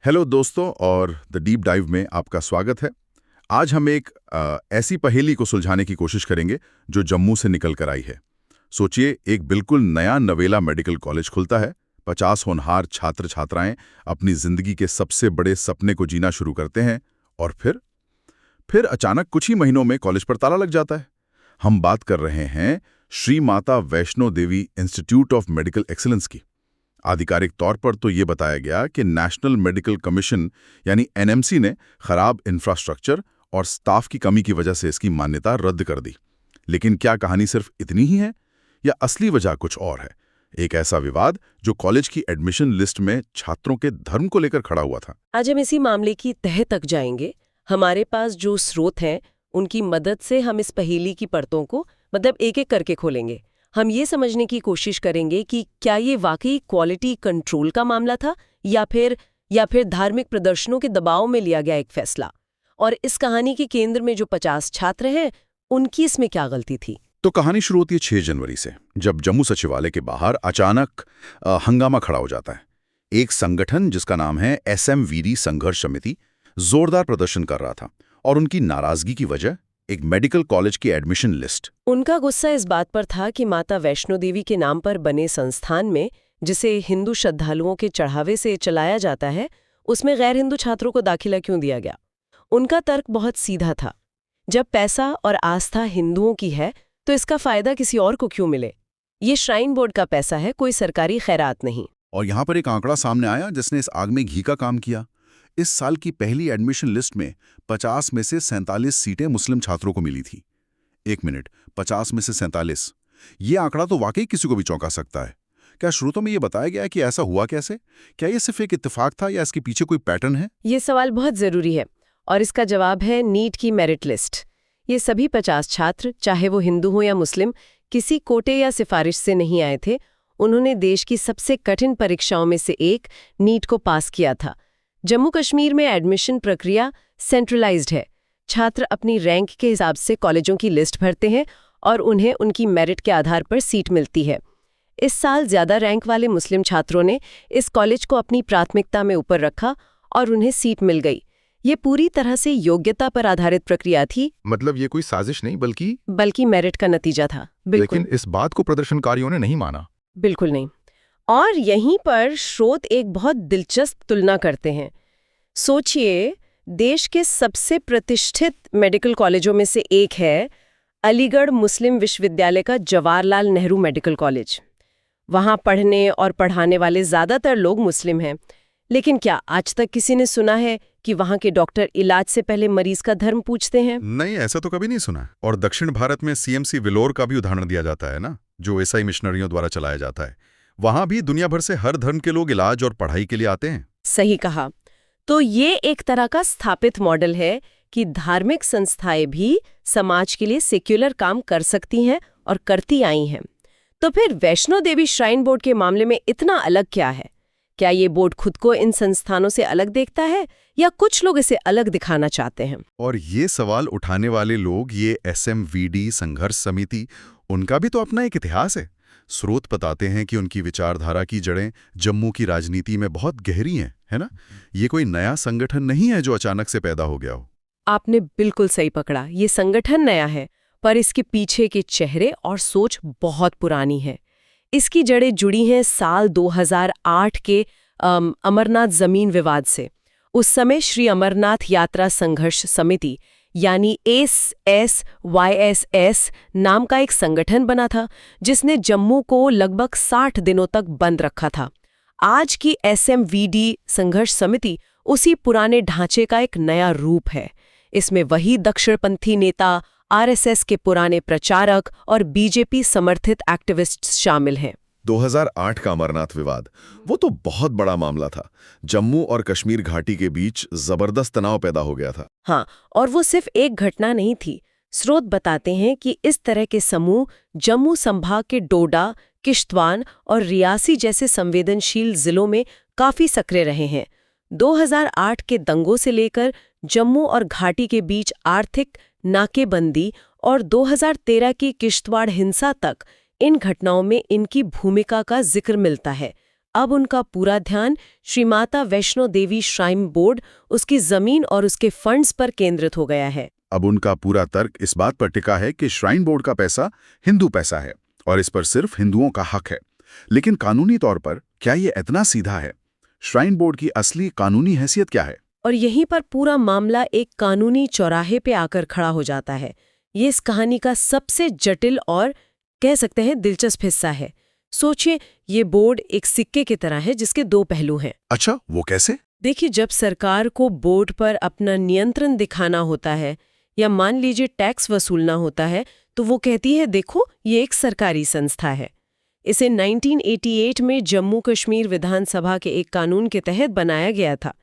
Hello दोस्तों और the deep dive में आपका स्वागत है। आज हम एक ऐसी पहेली को सुलझाने की कोशिश करेंगे जो जम्मू से निकल कर आई है। सोचिए, एक बिल्कुल नया नवेला मेडिकल कॉलेज खुलता है। 50 होनहार छात्र छात्राएं अपनी जिंदगी के सबसे बड़े सपने को जीना शुरू करते हैं और फिर अचानक कुछ ही महीनों में कॉलेज पर ताला लग जाता है। हम बात कर रहे हैं Shri Mata Vaishno Devi institute of medical excellence की। आधिकारिक तौर पर तो ये बताया गया कि नेशनल मेडिकल कमीशन यानी एनएमसी ने खराब इंफ्रास्ट्रक्चर और स्टाफ की कमी की वजह से इसकी मान्यता रद्द कर दी। लेकिन क्या कहानी सिर्फ इतनी ही है या असली वजह कुछ और है? एक ऐसा विवाद जो कॉलेज की एडमिशन लिस्ट में छात्रों के धर्म को लेकर खड़ा हुआ था। आज हम इसी मामले की तह तक जाएंगे। हमारे पास जो स्रोत हैं उनकी मदद से हम इस पहेली की परतों को एक एक करके खोलेंगे। हम ये समझने की कोशिश करेंगे कि क्या ये वाकई क्वालिटी कंट्रोल का मामला था या फिर धार्मिक प्रदर्शनों के दबाव में लिया गया एक फैसला। और इस कहानी के केंद्र में जो 50 छात्र हैं उनकी इसमें क्या गलती थी। तो कहानी शुरू होती है 6 जनवरी से, जब जम्मू सचिवालय के बाहर अचानक हंगामा खड़ा हो जाता है। एक संगठन जिसका नाम है SMVD संघर्ष समिति जोरदार प्रदर्शन कर रहा था और उनकी नाराजगी की वजह एक मेडिकल कॉलेज की एडमिशन लिस्ट। उनका गुस्सा इस बात पर था कि माता वैष्णो देवी के नाम पर बने संस्थान में, जिसे हिंदू श्रद्धालुओं के चढ़ावे से चलाया जाता है, उसमें गैर हिंदू छात्रों को दाखिला क्यों दिया गया। उनका तर्क बहुत सीधा था, जब पैसा और आस्था हिंदुओं की है तो इसका फायदा किसी और को क्यों मिले। ये श्राइन बोर्ड का पैसा है, कोई सरकारी खैरात नहीं। और यहाँ पर एक आंकड़ा सामने आया जिसने इस आग में घी का काम किया। इस साल की पहली एडमिशन लिस्ट में 50 में से 47 सीटें मुस्लिम छात्रों को मिली थी। एक मिनट, 50 में से 47, ये आंकड़ा तो वाकई किसी को भी चौंका सकता है। क्या स्रोतों में ये बताया गया है कि ऐसा हुआ कैसे? क्या ये सिर्फ एक इत्तेफाक था या इसके पीछे कोई पैटर्न है? ये सवाल बहुत जरूरी है और इसका जवाब है नीट की मेरिट लिस्ट। ये सभी 50 छात्र, चाहे वो हिंदू हो या मुस्लिम, किसी कोटे या सिफारिश से नहीं आए थे। उन्होंने देश की सबसे कठिन परीक्षाओं में से एक नीट को पास किया था। जम्मू कश्मीर में एडमिशन प्रक्रिया सेंट्रलाइज्ड है। छात्र अपनी रैंक के हिसाब से कॉलेजों की लिस्ट भरते हैं और उन्हें उनकी मेरिट के आधार पर सीट मिलती है। इस साल ज्यादा रैंक वाले मुस्लिम छात्रों ने इस कॉलेज को अपनी प्राथमिकता में ऊपर रखा और उन्हें सीट मिल गई। ये पूरी तरह से योग्यता पर आधारित प्रक्रिया थी। मतलब ये कोई साजिश नहीं बल्कि मेरिट का नतीजा था। लेकिन इस बात को प्रदर्शनकारियों ने नहीं माना। बिल्कुल नहीं। और यहीं पर स्रोत एक बहुत दिलचस्प तुलना करते हैं। सोचिए, देश के सबसे प्रतिष्ठित मेडिकल कॉलेजों में से एक है अलीगढ़ मुस्लिम विश्वविद्यालय का जवाहरलाल नेहरू मेडिकल कॉलेज। वहाँ पढ़ने और पढ़ाने वाले ज़्यादातर लोग मुस्लिम हैं। लेकिन क्या आज तक किसी ने सुना है कि वहाँ के डॉक्टर इलाज से पहले मरीज का धर्म पूछते हैं? नहीं, ऐसा तो कभी नहीं सुना। और दक्षिण भारत में CMC विलोर का भी उदाहरण दिया जाता है ना, जो ईसाई मिशनरियों द्वारा चलाया जाता है। वहां भी दुनिया भर से हर धर्म के लोग इलाज और पढ़ाई के लिए आते हैं। सही कहा। तो ये एक तरह का स्थापित मॉडल है कि धार्मिक संस्थाएं भी समाज के लिए सेक्युलर काम कर सकती हैं और करती आई हैं। तो फिर वैष्णो देवी श्राइन बोर्ड के मामले में इतना अलग क्या है? क्या ये बोर्ड खुद को इन संस्थानों से अलग देखता है या कुछ लोग इसे अलग दिखाना चाहते हैं? और ये सवाल उठाने वाले लोग, ये SMVD संघर्ष समिति, उनका भी तो अपना एक इतिहास है। स्रोत बताते हैं कि उनकी विचारधारा की जड़ें जम्मू की राजनीति में बहुत गहरी हैं, है ना? ये कोई नया संगठन नहीं है जो अचानक से पैदा हो गया हो। आपने बिल्कुल सही पकड़ा। ये संगठन नया है, पर इसके पीछे के चेहरे और सोच बहुत पुरानी है। इसकी जड़ें जुड़ी हैं साल 2008 के अमरनाथ जमीन विवाद से। उस समय श्री अमरनाथ यात्रा संघर्ष समिति यानी SSYSS नाम का एक संगठन बना था, जिसने जम्मू को लगभग 60 दिनों तक बंद रखा था। आज की SMVD संघर्ष समिति उसी पुराने ढांचे का एक नया रूप है। इसमें वही दक्षिणपंथी नेता, RSS के पुराने प्रचारक और BJP समर्थित एक्टिविस्ट्स शामिल हैं। 2008 का अमरनाथ विवाद, वो तो बहुत बड़ा मामला था। जम्मू और कश्मीर घाटी के बीच जबरदस्त तनाव पैदा हो गया था। हाँ, और वो सिर्फ एक घटना नहीं थी। स्रोत बताते हैं कि इस तरह के समूह जम्मू संभाग के डोडा, किश्तवाड़ और रियासी जैसे संवेदनशील जिलों में काफी सक्रिय रहे हैं। 2008 के दंगों से लेकर जम्मू और घाटी के बीच आर्थिक नाकेबंदी और 2013 की किश्तवाड़ हिंसा तक इन घटनाओं में इनकी भूमिका का जिक्र मिलता है। अब उनका पूरा ध्यान श्री माता वैष्णो देवी श्राइन बोर्ड, उसकी जमीन और उसके फंड्स पर केंद्रित हो गया है। अब उनका पूरा तर्क इस बात पर टिका है कि श्राइन बोर्ड का पैसा हिंदू पैसा है और इस पर सिर्फ हिंदुओं का हक है। लेकिन कानूनी तौर पर क्या ये इतना सीधा है? श्राइन बोर्ड की असली कानूनी हैसियत क्या है? और यहीं पर पूरा मामला एक कानूनी चौराहे पे आकर खड़ा हो जाता है। ये इस कहानी का सबसे जटिल और कह सकते हैं दिलचस्प हिस्सा है। सोचिए, ये बोर्ड एक सिक्के की तरह है जिसके दो पहलू हैं। अच्छा, वो कैसे? देखिए, जब सरकार को बोर्ड पर अपना नियंत्रण दिखाना होता है या मान लीजिए टैक्स वसूलना होता है, तो वो कहती है देखो ये एक सरकारी संस्था है। इसे 1988 में जम्मू कश्मीर विधानसभा के एक कानून के तहत बनाया गया था।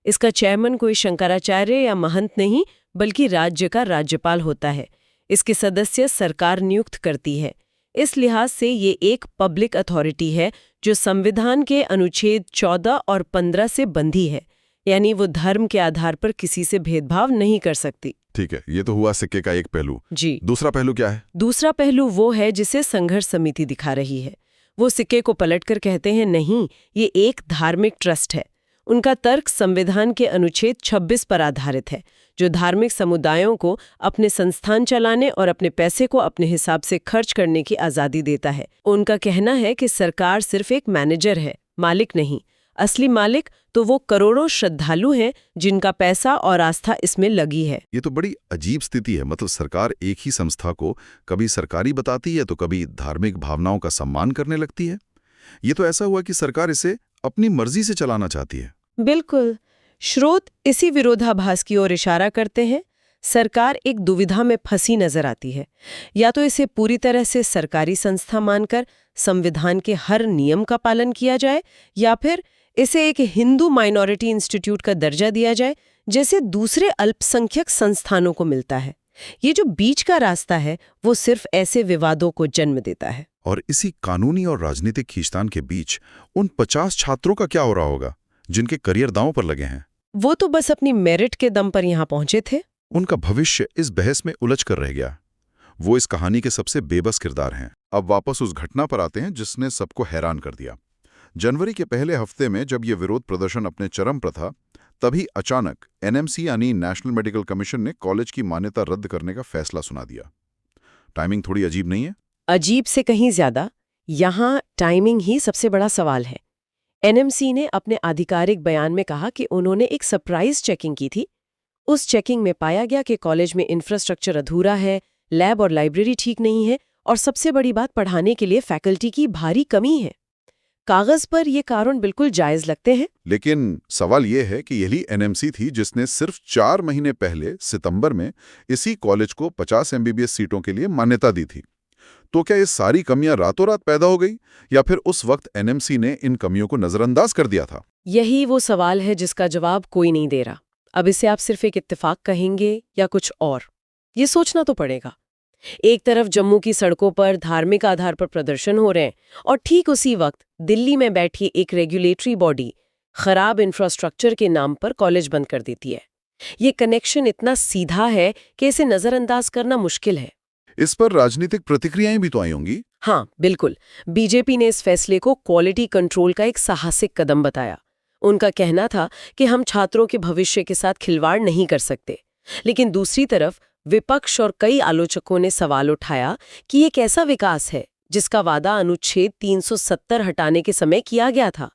इसका चेयरमैन कोई शंकराचार्य या महंत नहीं, बल्कि राज्य का राज्यपाल होता है। इसके सदस्य सरकार नियुक्त करती है। इस लिहाज से ये एक पब्लिक अथॉरिटी है जो संविधान के अनुच्छेद 14 और 15 से बंधी है, यानी वो धर्म के आधार पर किसी से भेदभाव नहीं कर सकती। ठीक है, ये तो हुआ सिक्के का एक पहलू। जी। दूसरा पहलू क्या है? दूसरा पहलू वो है जिसे संघर्ष समिति दिखा रही है। वो सिक्के को पलटकर कहते हैं नहीं, ये एक धार्मिक ट्रस्ट है। उनका तर्क संविधान के अनुच्छेद 26 पर आधारित है, जो धार्मिक समुदायों को अपने संस्थान चलाने और अपने पैसे को अपने हिसाब से खर्च करने की आज़ादी देता है। उनका कहना है कि सरकार सिर्फ एक मैनेजर है, मालिक नहीं। असली मालिक तो वो करोड़ों श्रद्धालु हैं जिनका पैसा और आस्था इसमें लगी है। ये तो बड़ी अजीब स्थिति है। मतलब सरकार एक ही संस्था को कभी सरकारी बताती है तो कभी धार्मिक भावनाओं का सम्मान करने लगती है। ये तो ऐसा हुआ कि सरकार इसे अपनी मर्जी से चलाना चाहती है। बिल्कुल। स्रोत इसी विरोधाभास की ओर इशारा करते हैं। सरकार एक दुविधा में फंसी नजर आती है। या तो इसे पूरी तरह से सरकारी संस्था मानकर संविधान के हर नियम का पालन किया जाए, या फिर इसे एक हिंदू माइनॉरिटी इंस्टीट्यूट का दर्जा दिया जाए, जैसे दूसरे अल्पसंख्यक संस्थानों को मिलता है। ये जो बीच का रास्ता है वो सिर्फ ऐसे विवादों को जन्म देता है। और इसी कानूनी और राजनीतिक खींचतान के बीच उन 50 छात्रों का क्या हो रहा होगा जिनके करियर दांव पर लगे हैं? वो तो बस अपनी मेरिट के दम पर यहाँ पहुंचे थे। उनका भविष्य इस बहस में उलझ कर रह गया। वो इस कहानी के सबसे बेबस किरदार हैं। अब वापस उस घटना पर आते हैं जिसने सबको हैरान कर दिया। जनवरी के पहले हफ्ते में जब ये विरोध प्रदर्शन अपने चरम पर था, तभी अचानक एनएमसी यानी नेशनल मेडिकल कमीशन ने कॉलेज की मान्यता रद्द करने का फैसला सुना दिया। टाइमिंग थोड़ी अजीब नहीं है? अजीब से कहीं ज्यादा। यहाँ टाइमिंग ही सबसे बड़ा सवाल है। एनएमसी ने अपने आधिकारिक बयान में कहा कि उन्होंने एक सरप्राइज चेकिंग की थी। उस चेकिंग में पाया गया कि कॉलेज में इंफ्रास्ट्रक्चर अधूरा है, लैब और लाइब्रेरी ठीक नहीं है, और सबसे बड़ी बात, पढ़ाने के लिए फैकल्टी की भारी कमी है। कागज पर ये कारण बिल्कुल जायज लगते हैं। लेकिन सवाल ये है कि यही एनएमसी थी जिसने सिर्फ 4 महीने पहले सितंबर में इसी कॉलेज को 50 एमबीबीएस सीटों के लिए मान्यता दी थी। तो क्या ये सारी कमियां रातों रात पैदा हो गई, या फिर उस वक्त एनएमसी ने इन कमियों को नजरअंदाज कर दिया था? यही वो सवाल है जिसका जवाब कोई नहीं दे रहा। अब इसे आप सिर्फ एक इत्तेफाक कहेंगे या कुछ और, ये सोचना तो पड़ेगा। एक तरफ जम्मू की सड़कों पर धार्मिक आधार पर प्रदर्शन हो रहे हैं, और ठीक उसी वक्त दिल्ली में बैठी एक रेगुलेटरी बॉडी खराब इंफ्रास्ट्रक्चर के नाम पर कॉलेज बंद कर देती है। ये कनेक्शन इतना सीधा है कि इसे नजरअंदाज करना मुश्किल है। इस पर राजनीतिक प्रतिक्रियाएं भी तो आई होंगी। हाँ, बिल्कुल। बीजेपी ने इस फैसले को क्वालिटी कंट्रोल का एक साहसिक कदम बताया। उनका कहना था कि हम छात्रों के भविष्य के साथ खिलवाड़ नहीं कर सकते। लेकिन दूसरी तरफ विपक्ष और कई आलोचकों ने सवाल उठाया कि ये कैसा विकास है जिसका वादा अनुच्छेद 370 हटाने के समय किया गया था।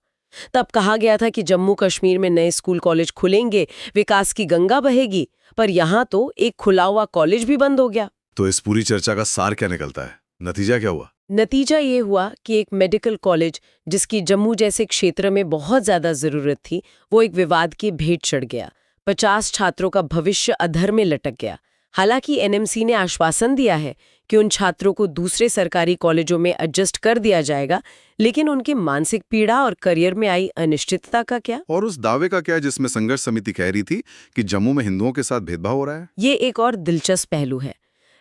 तब कहा गया था कि जम्मू कश्मीर में नए स्कूल कॉलेज खुलेंगे, विकास की गंगा बहेगी, पर यहाँ तो एक खुला हुआ कॉलेज भी बंद हो गया। तो इस पूरी चर्चा का सार क्या निकलता है? नतीजा क्या हुआ? नतीजा ये हुआ कि एक मेडिकल कॉलेज जिसकी जम्मू जैसे क्षेत्र में बहुत ज्यादा जरूरत थी, वो एक विवाद की भेंट चढ़ गया। 50 छात्रों का भविष्य अधर में लटक गया। हालांकि एनएमसी ने आश्वासन दिया है कि उन छात्रों को दूसरे सरकारी कॉलेजों में एडजस्ट कर दिया जाएगा, लेकिन उनकी मानसिक पीड़ा और करियर में आई अनिश्चितता का क्या? और उस दावे का क्या जिसमें संघर्ष समिति कह रही थी कि जम्मू में हिंदुओं के साथ भेदभाव हो रहा है? ये एक और दिलचस्प पहलू है।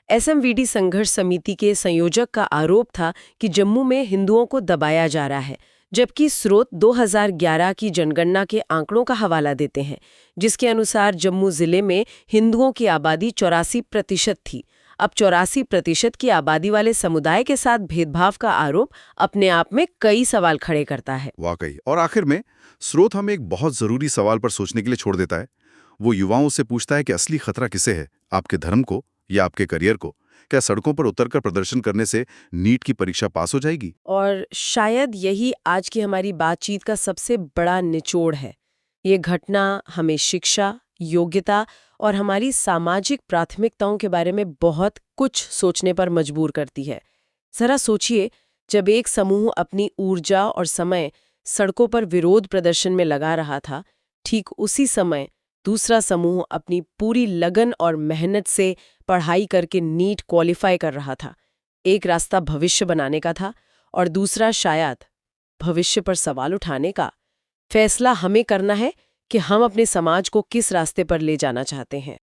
एसएमवीडी संघर्ष समिति के संयोजक का आरोप था कि जम्मू में हिंदुओं को दबाया जा रहा है, जबकि स्रोत 2011 की जनगणना के आंकड़ों का हवाला देते हैं, जिसके अनुसार जम्मू जिले में हिंदुओं की आबादी 84% थी। अब 84% की आबादी वाले समुदाय के साथ भेदभाव का आरोप अपने आप में कई सवाल खड़े करता है। वाकई। और आखिर में स्रोत हमें एक बहुत जरूरी सवाल पर सोचने के लिए छोड़ देता है। वो युवाओं से पूछता है कि असली खतरा किसे है, आपके धर्म को या आपके करियर को? क्या सड़कों पर उतरकर प्रदर्शन करने से नीट की परीक्षा पास हो जाएगी? और शायद यही आज की हमारी बातचीत का सबसे बड़ा निचोड़ है। ये घटना हमें शिक्षा, योग्यता और हमारी सामाजिक प्राथमिकताओं के बारे में बहुत कुछ सोचने पर मजबूर करती है। जरा सोचिए, जब एक समूह अपनी ऊर्जा और समय सड़कों पर विरोध प्रदर्शन में लगा रहा था, ठीक उसी समय दूसरा समूह अपनी पूरी लगन और मेहनत से पढ़ाई करके नीट क्वालिफाई कर रहा था। एक रास्ता भविष्य बनाने का था और दूसरा शायद भविष्य पर सवाल उठाने का। फैसला हमें करना है कि हम अपने समाज को किस रास्ते पर ले जाना चाहते हैं।